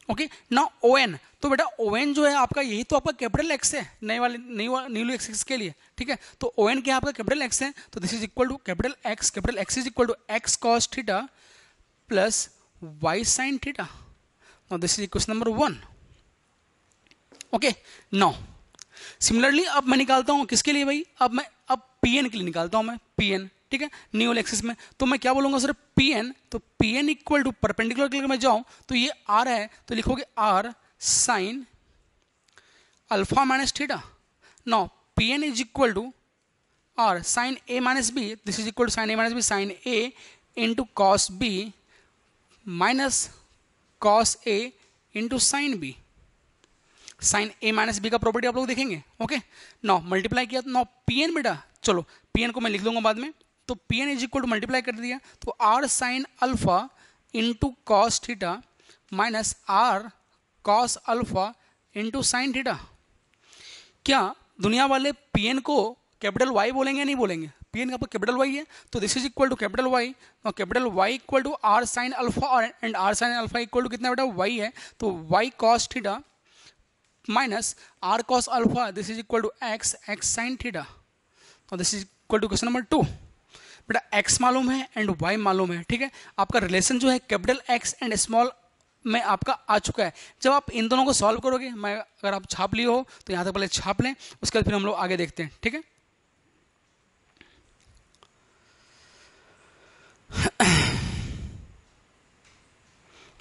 Okay, now ON, तो बेटा ON जो है आपका यही तो आपका कैपिटल X है न्यू एक्सिस के लिए। ठीक है, तो ON क्या आपका कैपिटल X है, तो this is equal to capital X is equal to X cos theta plus Y sin theta. Now this is equation number 1। Okay, now similarly अब मैं निकालता हूं किसके लिए भाई, अब PN के लिए निकालता हूं मैं PN। ठीक है, न्यू एक्सिस में, तो मैं क्या बोलूंगा सर PN, तो PN इक्वल टू परपेंडिकुलर के लिए मैं जाऊं तो ये R है, तो लिखोगे R sine alpha minus theta. Now PN is equal to R sine A minus B, this is equal to sine A minus B sine A into cos B minus cos A into sine B। Sine A minus B का property आप लोग देखेंगे। Okay, now multiply किया, now PN बेटा, चलो PN को मैं लिख लूंगा बाद में, तो PN is equal to multiply कर दिया, तो R sine alpha into cos theta minus R cos alpha into sine theta. क्या दुनिया वाले पी एन को कैपिटल वाई बोलेंगे या नहीं बोलेंगे? पी एन आपका कैपिटल वाई है, तो this is equal to capital Y, और capital Y equal to R sine alpha, और and R sine alpha equal to कितना बेटा? वाई है, तो Y cos theta minus R cos alpha, this is equal to X X sine theta, और this is equal to question number 2। बेटा x मालूम है and y मालूम है, ठीक है। आपका रिलेशन जो है कैपिटल x एंड स्मॉल में आपका आ चुका है। जब आप इन दोनों को सॉल्व करोगे, मैं अगर आप छाप लिए हो तो यहां तक पहले छाप लें, उसके बाद फिर हम लोग आगे देखते हैं, ठीक है।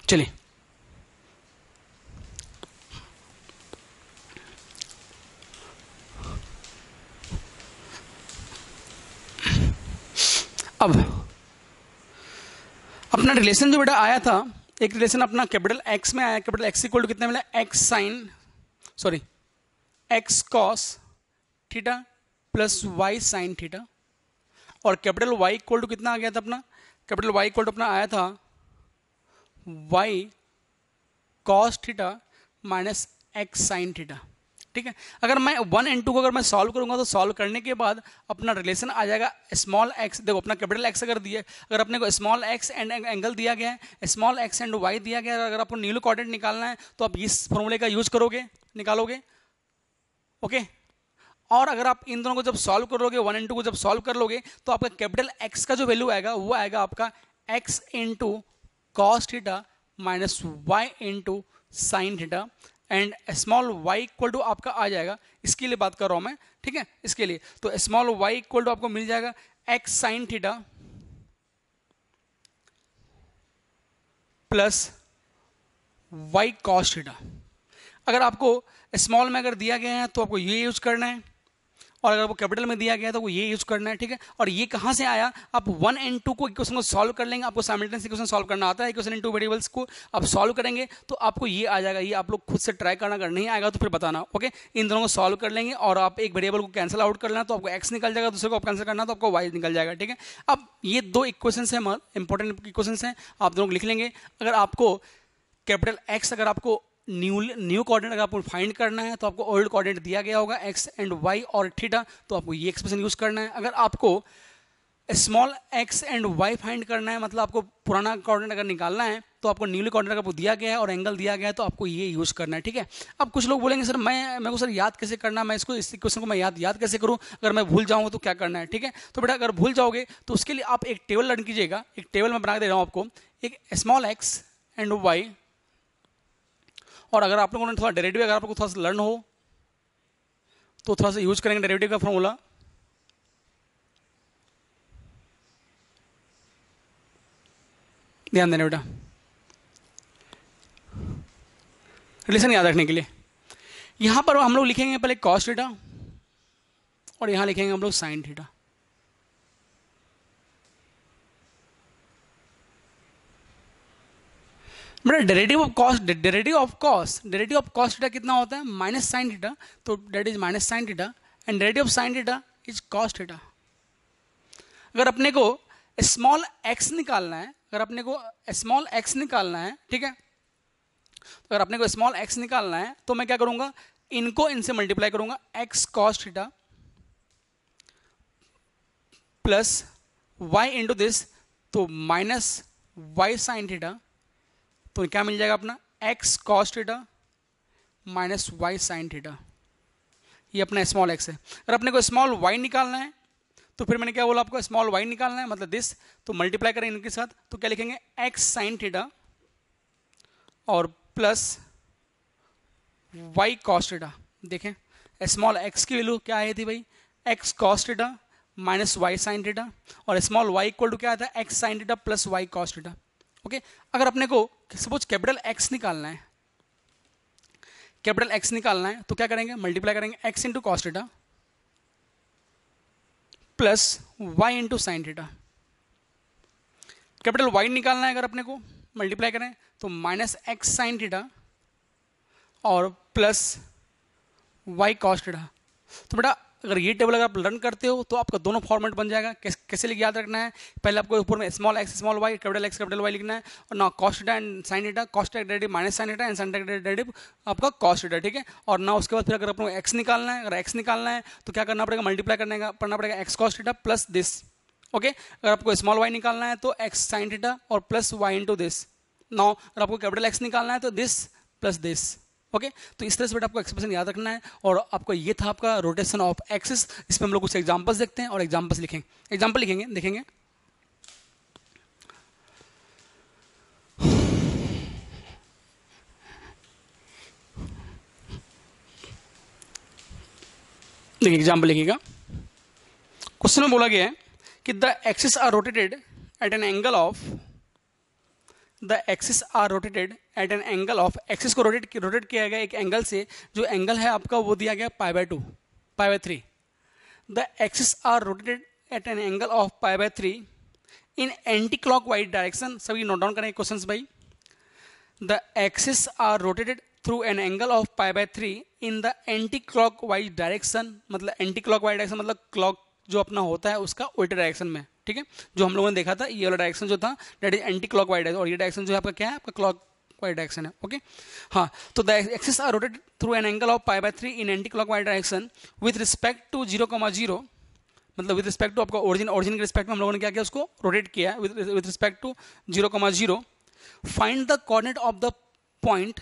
चलिए अब अपना रिलेशन जो बेटा आया था, एक रिलेशन अपना कैपिटल एक्स में आया, कैपिटल एक्स इक्वल टू कितना मिला? X sine sorry x cos theta plus y sine theta, और कैपिटल वाई इक्वल टू कितना आ गया था अपना? कैपिटल वाई इक्वल टू अपना आया था y cos theta minus x sine theta, ठीक है। अगर मैं 1 and 2 को अगर मैं सॉल्व करूंगा तो सॉल्व करने के बाद अपना रिलेशन आ जाएगा स्मॉल एक्स। देखो अपना कैपिटल एक्स अगर दिया, अगर अपने को स्मॉल एक्स एंड एंगल दिया गया है, स्मॉल एक्स एंड वाई दिया गया है, अगर आपको नीलो कोऑर्डिनेट निकालना है तो आप इस फॉर्मूले का यूज करोगे, निकालोगे, ओके। और अगर आप इन दोनों को जब सॉल्व करोगे, 1 and 2 को जब सॉल्व कर लोगे, तो आपका कैपिटल एक्स का जो वैल्यू आएगा वो आएगा आपका x into cos theta minus y into sine theta, and small y equal to आपका आ जाएगा, इसके लिए बात कर रहा हूं मैं, ठीक है, इसके लिए। तो स्मॉल y इक्वल टू आपको मिल जाएगा x sine theta plus y cos theta. अगर आपको स्मॉल में अगर दिया गया है तो आपको ये यूज करना है, और अगर वो कैपिटल में दिया गया है तो वो ये यूज करना है, ठीक है। और ये कहां से आया? आप 1 and 2 को इक्वेशन को सॉल्व कर लेंगे, आपको साइमल्टेनियस इक्वेशन सॉल्व करना आता है, इक्वेशन इन 2 वेरिएबल्स को आप सॉल्व करेंगे तो आपको ये आ जाएगा। ये आप लोग खुद से ट्राई करना, अगर नहीं आएगा तो फिर बताना, ओके। इन दोनों को सॉल्व कर लेंगे और आप एक वेरिएबल को कैंसिल आउट कर लेना तो आपको x निकल जाएगा, दूसरे को आप कैंसिल करना तो आपको y निकल जाएगा, ठीक है। अब ये 2 इक्वेशन है, इंपॉर्टेंट इक्वेशन है, आप दोनों को लिख लेंगे। अगर आपको कैपिटल x अगर आपको न्यू कोऑर्डिनेट अगर आपको फाइंड करना है तो आपको ओल्ड कोऑर्डिनेट दिया गया होगा x एंड y और थीटा, तो आपको ये एक्सप्रेशन यूज करना है। अगर आपको small x and y find करना है, मतलब आपको पुराना कोऑर्डिनेट अगर निकालना है तो आपको न्यू कोऑर्डिनेट आपको दिया गया है और एंगल दिया गया है, तो आपको ये यूज करना है, ठीक है। अब कुछ लोग बोलेंगे सर मेरे को सर याद कैसे करना है, मैं इसको इस क्वेश्चन को मैं याद कैसे करूं, अगर मैं भूल जाऊंगा तो क्या करना है, ठीक है। तो बेटा अगर भूल जाओगे तो उसके लिए आप एक टेबल लर्न कीजिएगा, एक टेबल मैं बना दे रहा हूं आपको, एक स्मॉल x एंड y, और अगर आप लोगों ने थोड़ा डेरिवेटिव अगर आपको थोड़ा सा लर्न हो तो थोड़ा सा यूज करेंगे डेरिवेटिव का फॉर्मूला। ध्यान देना बेटा, रिलेशन याद रखने के लिए। यहां पर हम लोग लिखेंगे पहले कॉस थीटा और यहां लिखेंगे हम लोग साइन थीटा। बेटा डेरिवेटिव ऑफ कॉस थीटा कितना होता है? माइनस साइन थीटा, तो that is minus sine theta, and derivative of sine theta is cos theta. अगर अपने को स्मॉल एक्स निकालना है, अगर अपने को स्मॉल एक्स निकालना है, ठीक है, तो अगर अपने को स्मॉल एक्स निकालना है तो मैं क्या करूंगा, इनको इनसे मल्टीप्लाई करूंगा, x cos theta plus y into this, तो माइनस वाई साइन थीटा, तो क्या मिल जाएगा अपना x cos theta minus y sine theta. ये अपना स्मॉल x है। अगर अपने को स्मॉल y निकालना है तो फिर मैंने क्या बोला आपको, स्मॉल y निकालना है मतलब दिस, तो मल्टीप्लाई करें इनके साथ, तो क्या लिखेंगे x साइन थीटा और प्लस y cos थीटा। देखें स्मॉल x की वैल्यू क्या आई थी भाई, x cos theta minus y sine theta, और स्मॉल y इक्वल टू क्या आता है, x sine theta plus y cos theta, okay. अगर अपने को सपोज कैपिटल x निकालना है, कैपिटल x निकालना है तो क्या करेंगे, मल्टीप्लाई करेंगे x into cos theta plus y into sine theta. Capital y निकालना है अगर अपने को, मल्टीप्लाई करें तो माइनस x साइन थीटा और प्लस y कॉस थीटा। तो बेटा अगर ये टेबल अगर आप रन करते हो तो आपका दोनों फॉर्मेट बन जाएगा। कैसे लिख याद रखना है, पहले आपको ऊपर में small x small y capital X capital Y लिखना है, और ना cos theta and sine theta, cos derivative minus sine theta and sine derivative आपका कॉस्ट थीटा, ठीक है। और ना उसके बाद फिर अगर आपको एक्स निकालना है, अगर एक्स निकालना है तो क्या करना पड़ेगा, मल्टीप्लाई करना पड़ेगा x cos theta plus this, okay. अगर आपको स्मॉल वाई निकालना है तो एक्स साइन थीटा और plus y into this. Now अगर आपको कैपिटल एक्स निकालना है तो दिस प्लस दिस, ओके। तो इस तरह से बेटा आपको एक्सप्रेशन याद रखना है। और आपको ये था आपका रोटेशन ऑफ एक्सिस। इसमें हम लोग कुछ एग्जांपल्स देखते हैं और एग्जांपल्स लिखेंगे, एग्जांपल लिखेंगे, देखेंगे। देखिए एग्जांपल लिखिएगा। क्वेश्चन में बोला गया है कि the axis are rotated at an angle of, the axis are rotated at an angle of, axis को रोटेट किया गया एक एंगल से, जो एंगल है आपका वो दिया गया π/2 π/3। The axis are rotated at an angle of π/3 in anticlockwise direction. सभी नोट डाउन करें क्वेश्चंस भाई। The axis are rotated through an angle of π/3 in the anticlockwise direction, मतलब एंटी क्लॉकवाइज डायरेक्शन मतलब clock जो अपना होता है उसका उल्टे डायरेक्शन में, ठीक है। जो हम लोगों ने देखा था ये वाला डायरेक्शन जो था दैट इज एंटी क्लॉकवाइज, और ये डायरेक्शन जो है आपका क्या है, आपका क्लॉकवाइज डायरेक्शन है, ओके। हाँ, तो the axis are rotated through an angle of π/3 in anticlockwise direction with respect to 0,0, मतलब विद रिस्पेक्ट टू आपका ओरिजिन के रिस्पेक्ट में हम लोगों ने क्या किया, उसको रोटेट किया है with respect to 0,0। Find the coordinate of the point,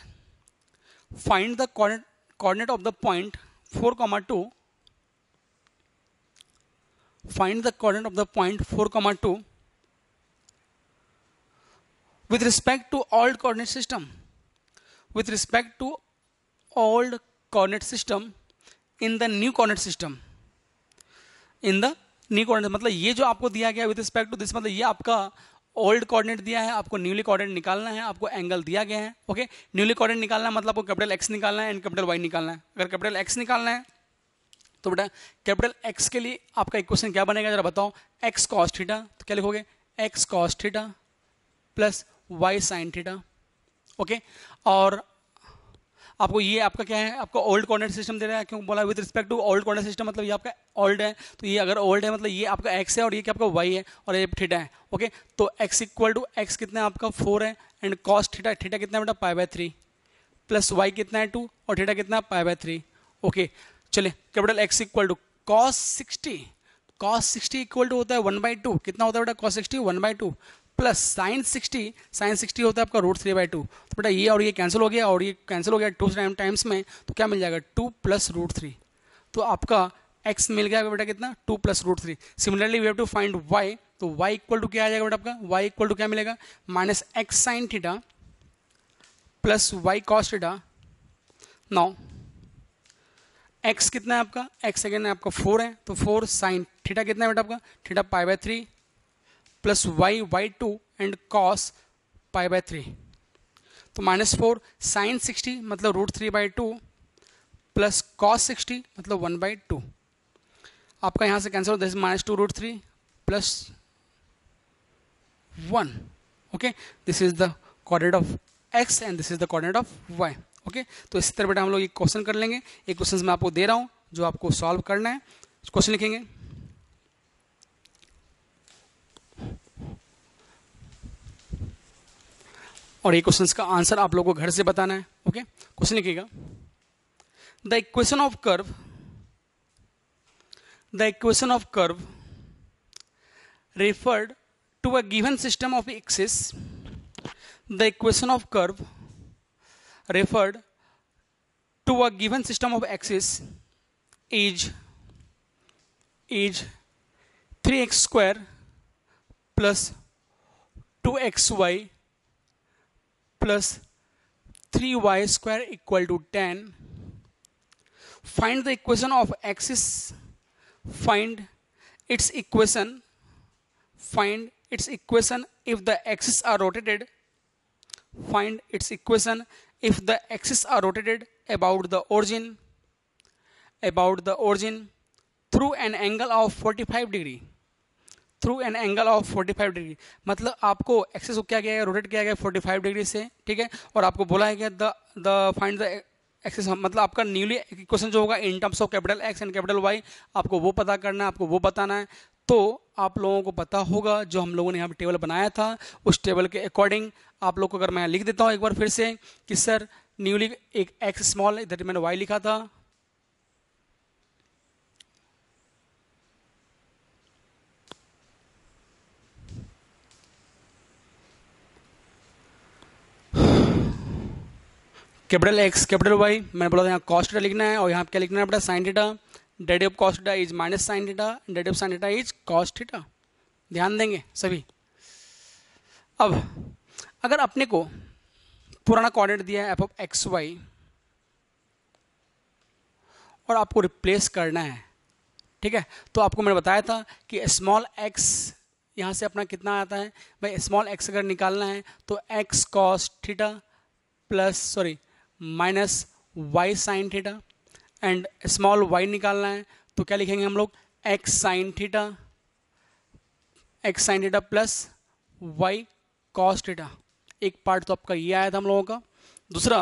find the coordinate of the point 4,2, find the coordinate of the point 4,2 with respect to old coordinate system, with respect to old coordinate system in the new coordinate system, in the new coordinate, मतलब ये जो आपको दिया गया with respect to this, मतलब ये आपका old coordinate दिया है, आपको न्यूली कोऑर्डिनेट निकालना है, आपको एंगल दिया गया है, ओके। न्यूली कोऑर्डिनेट निकालना है मतलब आपको कैपिटल एक्स निकालना है एंड कैपिटल वाई निकालना है। अगर कैपिटल एक्स निकालना है तो बेटा कैपिटल एक्स के लिए आपका इक्वेशन क्या बनेगा जरा बताओ, एक्स कॉस थीटा, तो क्या लिखोगे, x cos theta plus y sine theta, okay. और आपको ये आपका क्या है, आपका ओल्ड कोऑर्डिनेट सिस्टम दे रहा है, क्यों बोला with respect to old coordinate system, मतलब ये आपका ओल्ड है, तो ये अगर ओल्ड है मतलब ये आपका एक्स है और ये क्या आपका वाई है और ये थीटा है, ओके। तो एक्स इक्वल टू एक्स कितना है आपका 4 है एंड कॉस थीटा, थीटा कितना है बेटा π/3 प्लस वाई कितना है 2 और थीटा कितना है π/3, ओके। चलिए capital X equal to cos 60, cos 60 equal to होता है 1/2, कितना होता है बेटा कॉस 60 1/2 प्लस साइन 60, साइन 60 होता है आपका √3/2। तो बेटा ये और ये कैंसिल हो गया और ये कैंसिल हो गया 2 टाइम्स में, तो क्या मिल जाएगा 2 + √3। तो आपका x मिल गया बेटा कितना 2 + √3। Similarly we have to find y, तो y इक्वल टू क्या आ जाएगा बेटा आपका, y इक्वल टू क्या मिलेगा -x sine theta plus y cos theta. Now x कितना है आपका, x अगेन आपका 4 है, तो 4 साइन थीटा कितना है बेटा आपका, theta π/3 plus y/2 and cos π/3, तो -4 साइन 60 मतलब √3/2 प्लस कॉस 60 मतलब 1/2। आपका यहाँ से कैंसिल होता है, -2 √3 plus 1, okay. This is the coordinate of x and this is the coordinate of y, okay. तो इसी तरह बेटा हम लोग एक क्वेश्चन कर लेंगे, एक क्वेश्चन मैं आपको दे रहा हूँ जो आपको सॉल्व करना है। क्वेश्चन लिखेंगे, और ये क्वेश्चन का आंसर आप लोगों को घर से बताना है, ओके। क्वेश्चन लिखिएगा, the equation of curve, the equation of curve referred to a given system of axis, the equation of curve referred to a given system of axis is 3x square plus 2xy plus 3y square equal to 10. Find the equation of axis, find its equation, find its equation if the axes are rotated, find its equation if the axes are rotated about the origin through an angle of 45 degree, through an angle of 45 degree. मतलब आपको access को क्या किया गया, rotate किया गया 45 degree से, ठीक है। और आपको बोला है कि द फाइंड द एक्स मतलब आपका न्यूली इक्वेशन जो होगा in terms of capital X and capital Y, आपको वो पता करना है, आपको वो बताना है। तो आप लोगों को पता होगा जो हम लोगों ने यहाँ पे टेबल बनाया था, उस टेबल के अकॉर्डिंग आप लोग को अगर मैं लिख देता हूँ एक बार फिर से कि सर न्यूली एक एक्स स्मॉल, इधर मैंने वाई लिखा था, कैपिटल एक्स कैपिटल वाई, मैंने बोला था यहाँ कॉस्ट थीटा लिखना है और यहाँ क्या लिखना है बेटा sine theta, derivative of cos theta is minus sine theta, derivative of sine theta is cos theta. ध्यान देंगे सभी। अब अगर अपने को पुराना कोऑर्डिनेट दिया है एफ ऑफ एक्स वाई और आपको रिप्लेस करना है, ठीक है, तो आपको मैंने बताया था कि स्मॉल एक्स यहाँ से अपना कितना आता है भाई, स्मॉल एक्स अगर निकालना है तो x cos theta plus sorry minus y sine theta, and small y निकालना है तो क्या लिखेंगे हम लोग, x sine theta plus y cos theta. एक पार्ट तो आपका ये आया था हम लोगों का। दूसरा,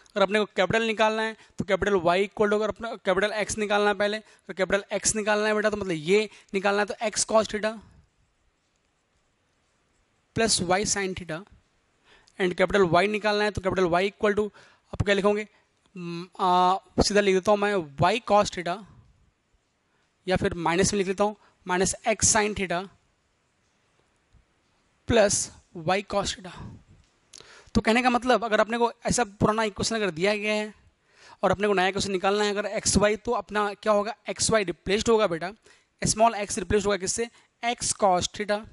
अगर अपने को कैपिटल निकालना है तो कैपिटल वाई इक्वल टू, अगर अपना कैपिटल एक्स निकालना है पहले तो कैपिटल एक्स निकालना है बेटा, तो मतलब ये निकालना है तो x cos theta plus y sine theta, and capital Y निकालना है तो कैपिटल वाई इक्वल टू आप क्या लिखोगे, सीधा लिख देता हूँ मैं वाई कॉस थीटा, या फिर माइनस में लिख लेता हूँ minus x sine theta plus y cos theta. तो कहने का मतलब अगर अपने को ऐसा पुराना इक्वेशन अगर दिया गया है और अपने को नया इक्वेशन निकालना है अगर एक्स वाई, तो अपना क्या होगा, एक्स वाई रिप्लेस्ड होगा बेटा, स्मॉल एक्स रिप्लेस्ड होगा किससे, x cos theta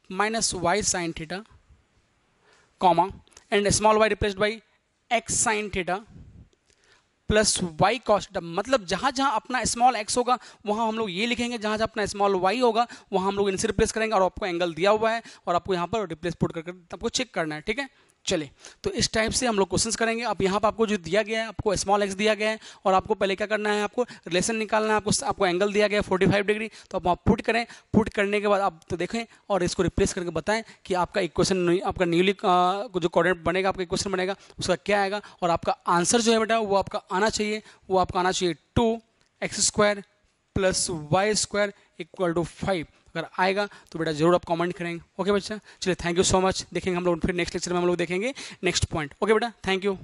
minus y sine theta comma, and small Y replaced by x sine theta plus y cos theta. मतलब जहाँ जहाँ अपना स्मॉल एक्स होगा वहाँ हम लोग ये लिखेंगे, जहाँ जहाँ अपना स्मॉल वाई होगा वहाँ हम लोग इनसे रिप्लेस करेंगे, और आपको एंगल दिया हुआ है और आपको यहाँ पर रिप्लेस पुट करके आपको चेक करना है, ठीक है। चलिए, तो इस टाइप से हम लोग क्वेश्चंस करेंगे। अब यहाँ पर आपको जो दिया गया है, आपको स्मॉल एक्स दिया गया है और आपको पहले क्या करना है, आपको रिलेशन निकालना है, आपको एंगल दिया गया है 45 डिग्री, तो आप वहाँ पुट करें। पुट करने के बाद आप तो देखें और इसको रिप्लेस करके बताएं कि आपका इक्वेशन, आपका न्यूली जो कोऑर्डिनेट बनेगा, आपका इक्वेशन बनेगा उसका क्या आएगा, और आपका आंसर जो है बेटा वो आपका आना चाहिए, वो आपका आना चाहिए 2x² plus y² equal to 5। अगर आएगा तो बेटा जरूर आप कमेंट करेंगे। ओके बच्चा, चलिए थैंक यू सो मच। देखेंगे हम लोग फिर नेक्स्ट लेक्चर में हम लोग देखेंगे नेक्स्ट पॉइंट। ओके बेटा, थैंक यू।